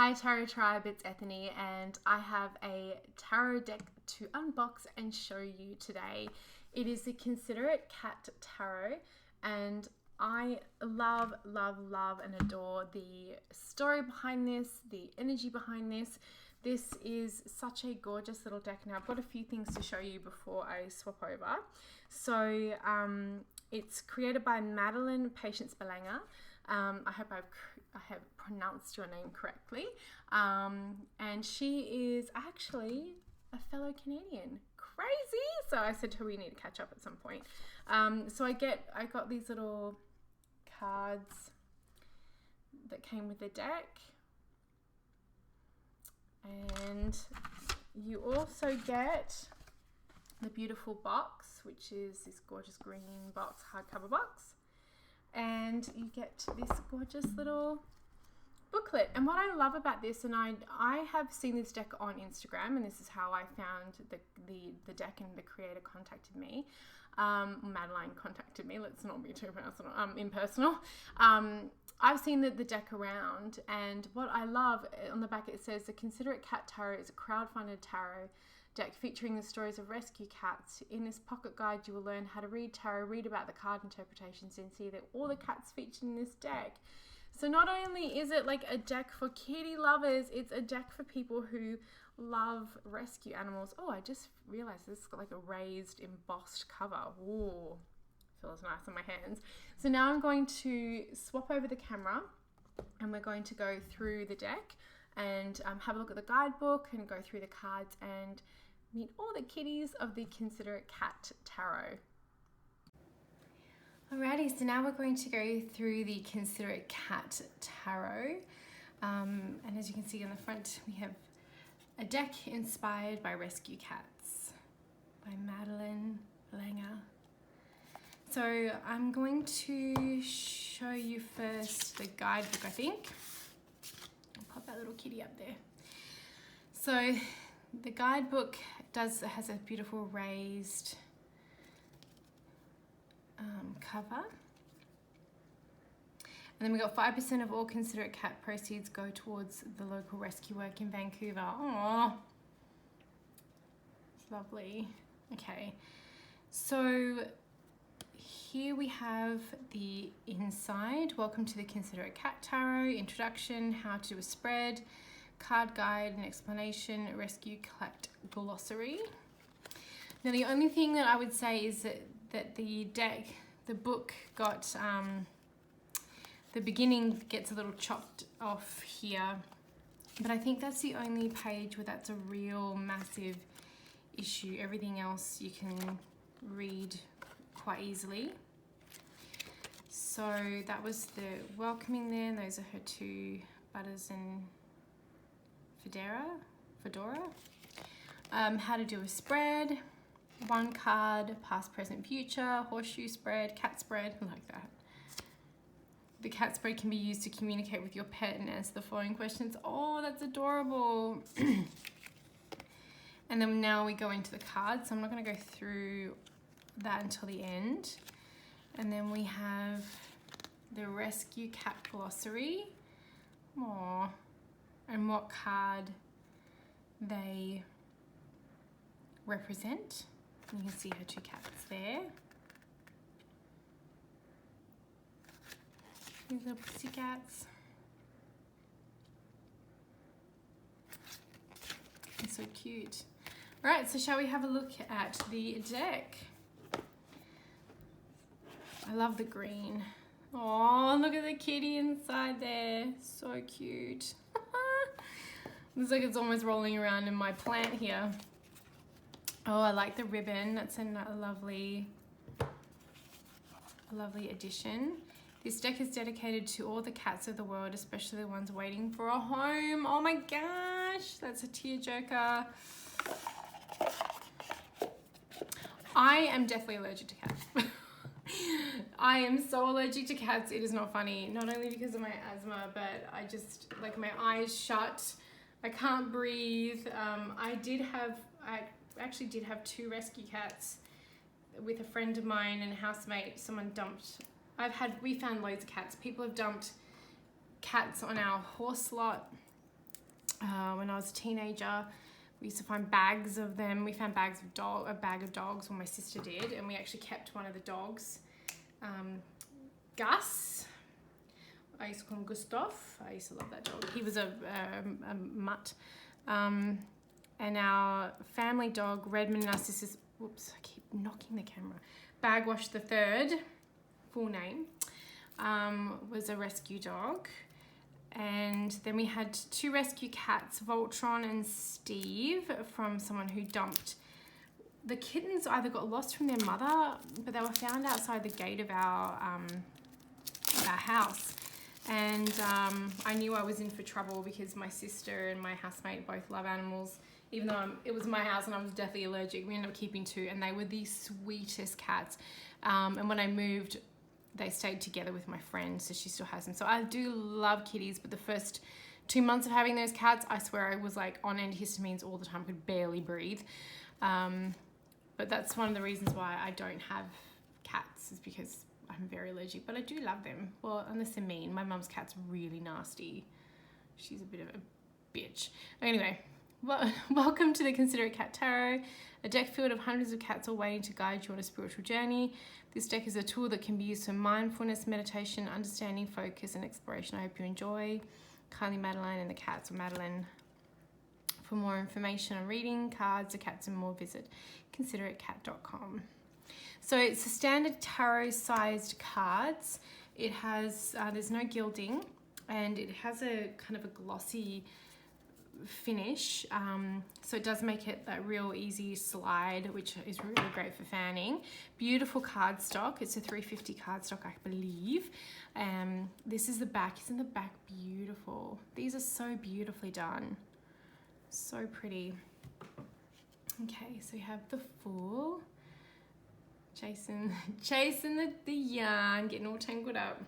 Hi Tarot Tribe, it's Ethany and I have a tarot deck to unbox and show you today. It is the Considerate Cat Tarot and I love and adore the story behind this, the energy behind this. This is such a gorgeous little deck. Now I've got a few things to show you before I swap over. So it's created by Madeline Patience Belanger. I hope I have pronounced your name correctly. And she is actually a fellow Canadian. Crazy! So I said to her we need to catch up at some point. So I got these little cards that came with the deck. And you also get the beautiful box, which is this gorgeous green box, hardcover box. And you get this gorgeous little booklet. And what I love about this, and I have seen this deck on Instagram, and this is how I found the deck, and the creator contacted me. Madeline contacted me. Let's not be too personal. Impersonal. I've seen the deck around, and what I love, on the back it says, the Considerate Cat Tarot is a crowdfunded tarot deck featuring the stories of rescue cats. In this pocket guide, you will learn how to read tarot, read about the card interpretations, and see that all the cats featured in this deck. So not only is it like a deck for kitty lovers, it's a deck for people who love rescue animals. Oh, I just realized this has got like a raised embossed cover. Ooh, feels nice on my hands. So now I'm going to swap over the camera and we're going to go through the deck and have a look at the guidebook and go through the cards and meet all the kitties of the Considerate Cat Tarot. Alrighty, so now we're going to go through the Considerate Cat Tarot. And as you can see on the front, we have a deck inspired by rescue cats by Madeline Belanger. So I'm going to show you first the guidebook, I think. I'll pop that little kitty up there. So the guidebook has a beautiful raised cover. And then we got 5% of all Considerate Cat proceeds go towards the local rescue work in Vancouver. Aww. It's lovely. Okay. So here we have the inside. Welcome to the Considerate Cat Tarot. Introduction, how to do a spread, card guide and explanation, rescue cat glossary. Now the only thing that I would say is that the book got, the beginning gets a little chopped off here, but I think that's the only page where that's a real massive issue. Everything else you can read quite easily. So that was the welcoming there, and those are her two, Butters and Fedora. How to do a spread, one card, past, present, future, horseshoe spread, cat spread, I like that. The cat spread can be used to communicate with your pet and answer the following questions. Oh, that's adorable. And then now we go into the cards. So I'm not going to go through that until the end. And then we have the rescue cat glossary. Aww. And what card they represent. You can see her two cats there. These little pussycats. They're so cute. All right, so shall we have a look at the deck? I love the green. Oh, look at the kitty inside there. So cute. Looks like it's almost rolling around in my plant here. Oh, I like the ribbon. That's a lovely addition. This deck is dedicated to all the cats of the world, especially the ones waiting for a home. Oh my gosh, that's a tearjerker. I am definitely allergic to cats. I am so allergic to cats, it is not funny. Not only because of my asthma, but I just, like, my eyes shut. I can't breathe. I actually did have two rescue cats with a friend of mine and a housemate. Someone dumped, we found loads of cats. People have dumped cats on our horse lot when I was a teenager. We used to find bags of them. We found a bag of dogs, or my sister did, and we actually kept one of the dogs, Gus. I used to call him Gustav. I used to love that dog. He was a mutt. And our family dog, Redmond Narcissus, whoops, I keep knocking the camera, Bagwash the Third, full name, was a rescue dog. And then we had 2 rescue cats, Voltron and Steve, from someone who dumped. The kittens either got lost from their mother, but they were found outside the gate of our house. And I knew I was in for trouble because my sister and my housemate both love animals. Even though it was my house and I was deathly allergic, we ended up keeping 2, and they were the sweetest cats. And when I moved, they stayed together with my friend, so she still has them. So I do love kitties, but the first 2 months of having those cats, I swear I was like on antihistamines all the time, could barely breathe. But that's one of the reasons why I don't have cats, is because I'm very allergic, but I do love them. Well, unless they're mean. My mum's cat's really nasty. She's a bit of a bitch. Anyway, welcome to the Considerate Cat Tarot, a deck filled of hundreds of cats all waiting to guide you on a spiritual journey. This deck is a tool that can be used for mindfulness, meditation, understanding, focus, and exploration. I hope you enjoy. Kylie, Madeline, and the cats, or Madeline. For more information on reading, cards, the cats, and more, visit consideratecat.com. So it's a standard tarot-sized cards. It has, there's no gilding, and it has a kind of a glossy finish, so it does make it a real easy slide, which is really great for fanning. Beautiful cardstock. It's a 350 cardstock, I believe. This is the back. Isn't the back beautiful? These are so beautifully done. So pretty. Okay, so we have the Fool. Chasing the yarn, getting all tangled up.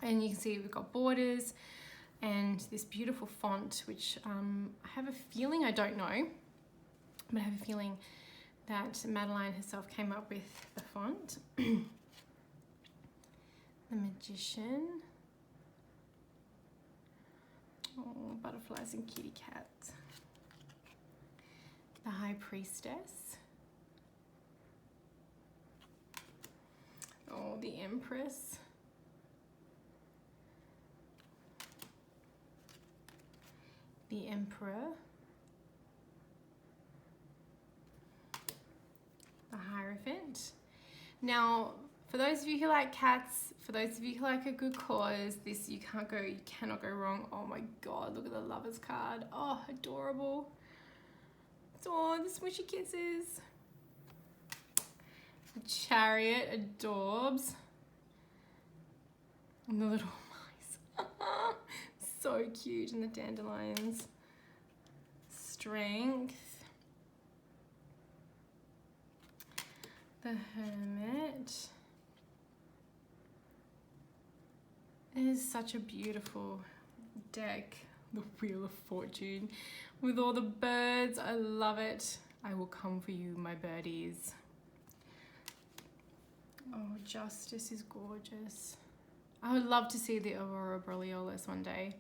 And you can see we've got borders and this beautiful font, which I have a feeling, I don't know, but I have a feeling that Madeline herself came up with the font. The Magician. Oh, butterflies and kitty cats. The High Priestess. Oh, the Empress. The Emperor. The Hierophant. Now, for those of you who like cats, for those of you who like a good cause, this you cannot go wrong. Oh my God, look at the Lovers card. Oh, adorable. Oh, the smushy kisses. The Chariot, adorbs. And the little mice. So cute. And the dandelions. Strength. The Hermit. It is such a beautiful deck. The Wheel of Fortune with all the birds. I love it. I will come for you, my birdies. Oh, Justice is gorgeous. I would love to see the Aurora Borealis one day.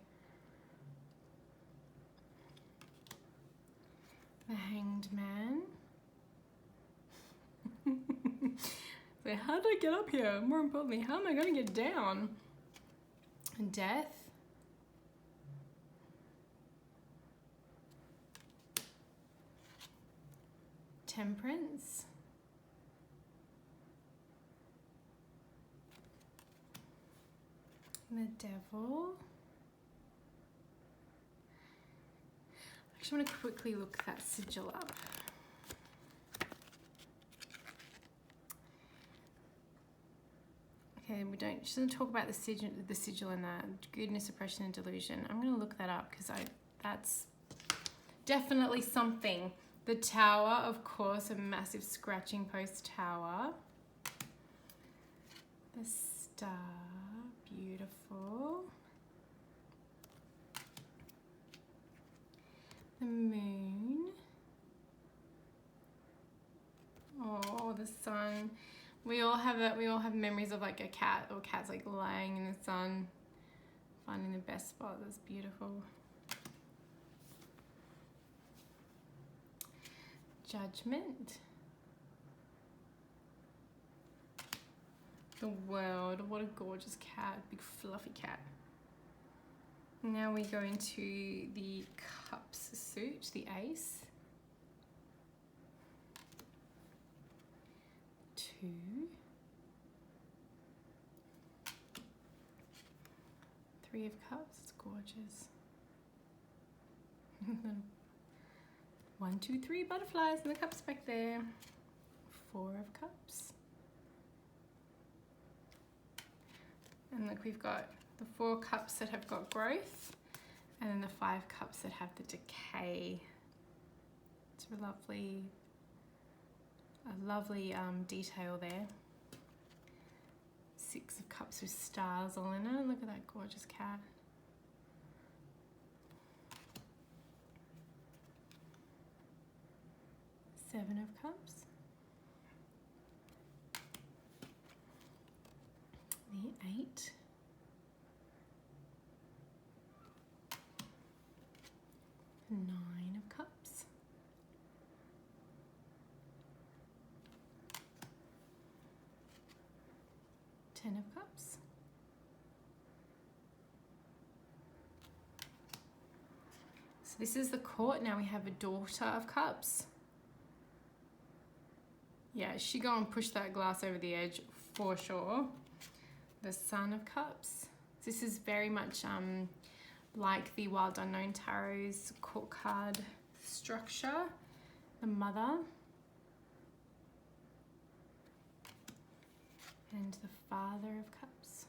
The Hanged Man. So how did I get up here? More importantly, how am I going to get down? Death. Temperance. The Devil. I just want to quickly look that sigil up. Okay, she doesn't talk about the sigil and that goodness, oppression, and delusion. I'm going to look that up because that's definitely something. The Tower, of course, a massive scratching post tower. The Star, beautiful. The Moon. Oh, the Sun. We all have memories of like a cat or cats like lying in the sun, finding the best spot. That's beautiful. Judgment. The World. What a gorgeous cat. Big fluffy cat. Now we go into the Cups suit, the Ace. 2. 3 of Cups. It's gorgeous. 1, 2, 3 butterflies and the cups back there. 4 of Cups. And look, we've got the 4 cups that have got growth, and then the 5 cups that have the decay. It's a lovely detail there. 6 of Cups with stars all in it. Look at that gorgeous cat. 7 of Cups. The 8. The 9 of Cups. 10 of Cups. So this is the Court. Now we have a Daughter of Cups. Yeah, she go and push that glass over the edge for sure. The Sun of Cups. This is very much like the Wild Unknown Tarot's Court card structure. The Mother. And the Father of Cups.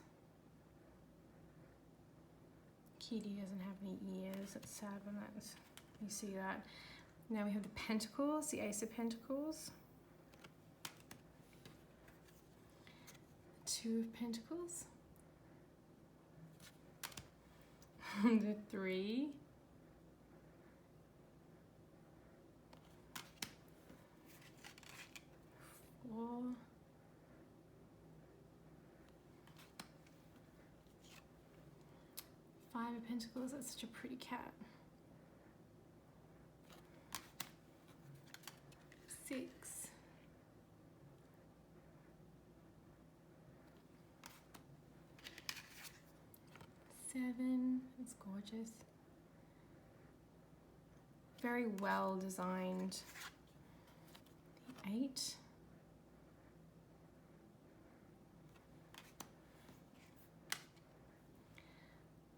Kitty doesn't have any ears. It's sad when you see that. Now we have the Pentacles, the Ace of Pentacles. 2 of Pentacles. The 3. 4. 5 of Pentacles. That's such a pretty cat. 6. 7. It's gorgeous. Very well designed. The 8.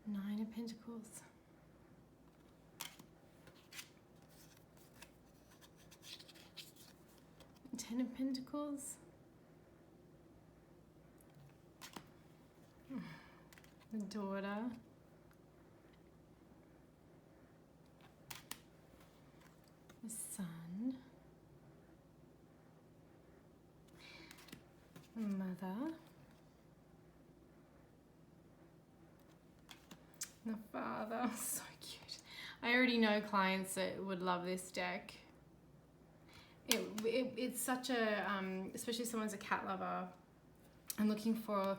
9 of Pentacles. 10 of Pentacles. The Daughter. The Sun. The Mother. The Father. So cute. I already know clients that would love this deck. It's such a, especially if someone's a cat lover and looking for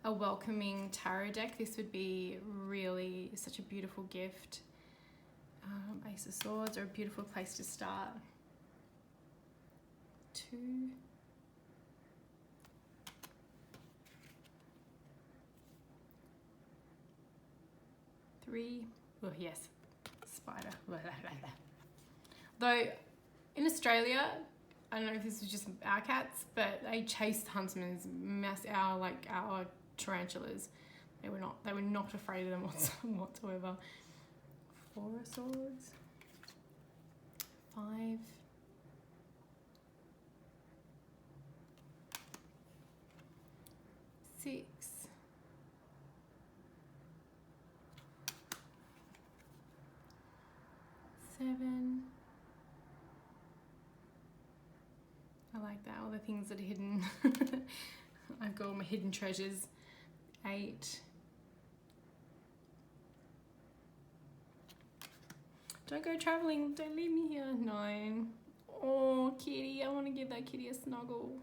a welcoming tarot deck, this would be really such a beautiful gift. Ace of Swords are a beautiful place to start. 2. 3. Oh yes, spider. Though in Australia, I don't know if this is just our cats, but they chased huntsmen's our tarantulas. They were not afraid of them whatsoever. 4 of Swords. 5. 6. 7. I like that, all the things that are hidden. I've got all my hidden treasures. 8. Don't go traveling, don't leave me here. 9. Oh, kitty, I want to give that kitty a snuggle.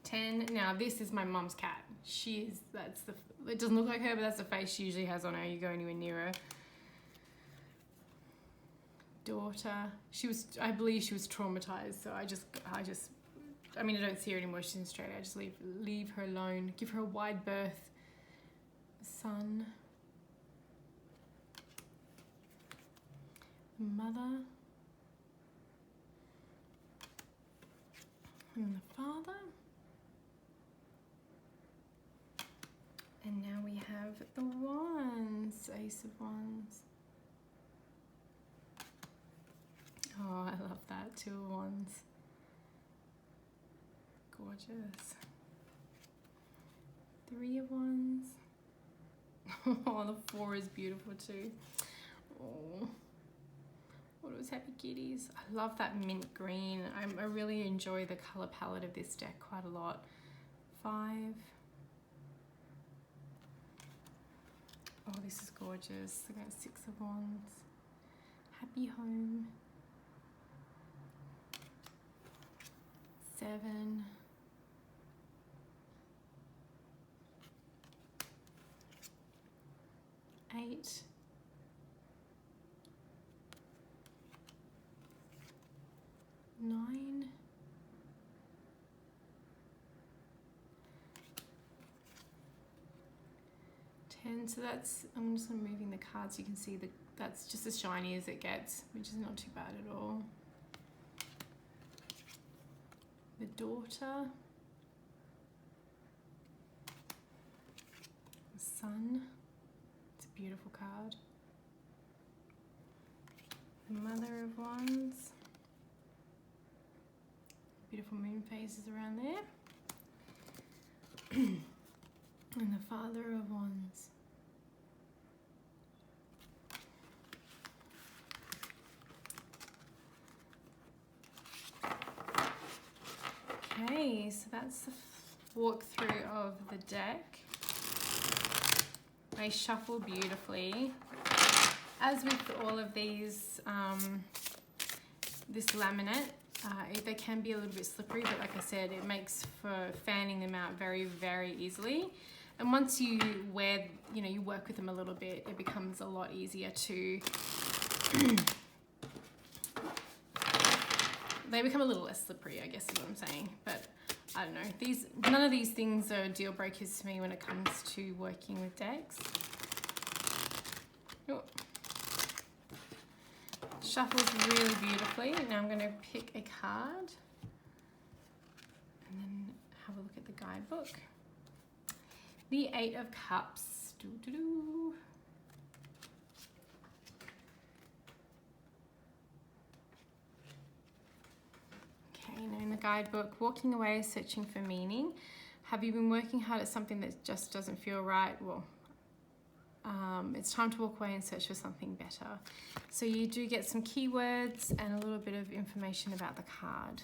10. Now this is my mum's cat. It doesn't look like her, but that's the face she usually has on her. You go anywhere near her. daughter. I believe she was traumatized, so I mean, I don't see her anymore. She's in Australia. I just leave her alone. Give her a wide berth. Son. Mother. And the father. And now we have the Wands. Ace of Wands. Oh, I love that. 2 of Wands. Gorgeous. 3 of Wands. Oh, the 4 is beautiful too. Oh, what was Happy Kitties? I love that mint green. I really enjoy the color palette of this deck quite a lot. 5. Oh, this is gorgeous. I got 6 of Wands. Happy home. 7. 8. 9. 10. So that's, I'm just moving the cards. You can see that's just as shiny as it gets, which is not too bad at all. The daughter. The sun. It's a beautiful card. The Mother of Wands. Beautiful moon phases around there. And the Father of Wands. Okay, so that's the walkthrough of the deck. They shuffle beautifully. As with all of these, this laminate, they can be a little bit slippery, but like I said, it makes for fanning them out very, very easily. And once you wear, you work with them a little bit, it becomes a lot easier to, they become a little less slippery, I guess is what I'm saying. But I don't know, none of these things are deal breakers to me when it comes to working with decks. Oh. Shuffles really beautifully. Now I'm going to pick a card and then have a look at the guidebook. The 8 of Cups. Doo-doo-doo. Okay, now in the guidebook, walking away, searching for meaning. Have you been working hard at something that just doesn't feel right? Well, it's time to walk away and search for something better. So you do get some keywords and a little bit of information about the card.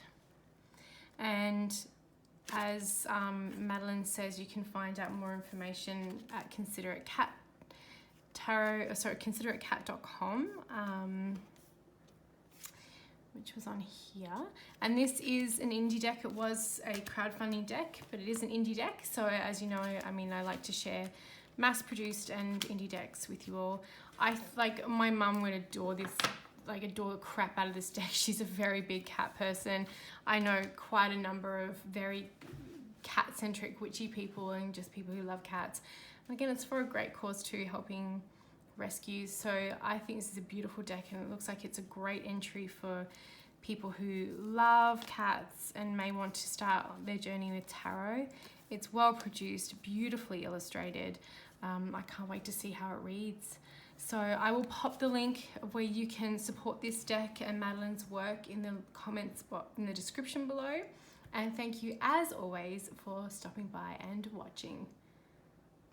And as Madeline says, you can find out more information at Consideratecatcom, which was on here. And this is an indie deck. It was a crowdfunding deck, but it is an indie deck. So as you know, I like to share mass-produced and indie decks with you all. My mum would adore this, adore the crap out of this deck. She's a very big cat person. I know quite a number of very cat-centric witchy people and just people who love cats. And again, it's for a great cause too, helping rescues. So I think this is a beautiful deck, and it looks like it's a great entry for people who love cats and may want to start their journey with tarot. It's well produced, beautifully illustrated. I can't wait to see how it reads. So I will pop the link of where you can support this deck and Madeline's work in the comments in the description below. And thank you as always for stopping by and watching.